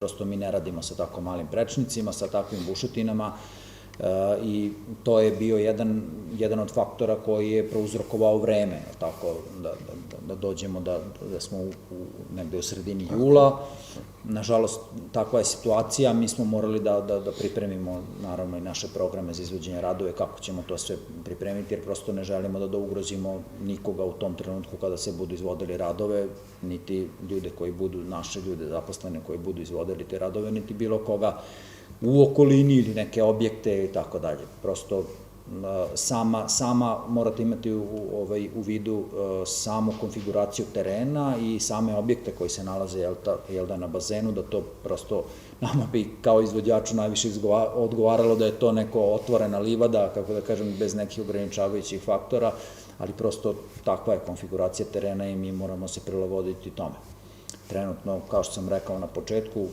prosto mi ne radimo sa tako malim prečnicima, sa takvim bušotinama, i to je bio jedan od faktora koji je prouzrokovao vreme, tako da dođemo da smo negde u sredini jula. Nažalost, takva je situacija, mi smo morali da pripremimo naravno i naše programe za izvođenje radove, kako ćemo to sve pripremiti, jer prosto ne želimo da ugrozimo nikoga u tom trenutku kada se budu izvodili radove, niti ljude koji budu, naše ljude zaposlene koji budu izvodili te radove, niti bilo koga u okolini ili neke objekte i tako dalje. Prosto sama morate imati u vidu samu konfiguraciju terena i same objekte koji se nalaze na bazenu, da to prosto nama bi kao izvođaču najviše odgovaralo da je to neko otvorena livada, kako da kažem, bez nekih ograničavajućih faktora, ali prosto takva je konfiguracija terena i mi moramo se prilagoditi tome. Trenutno, kao što sam rekao na početku,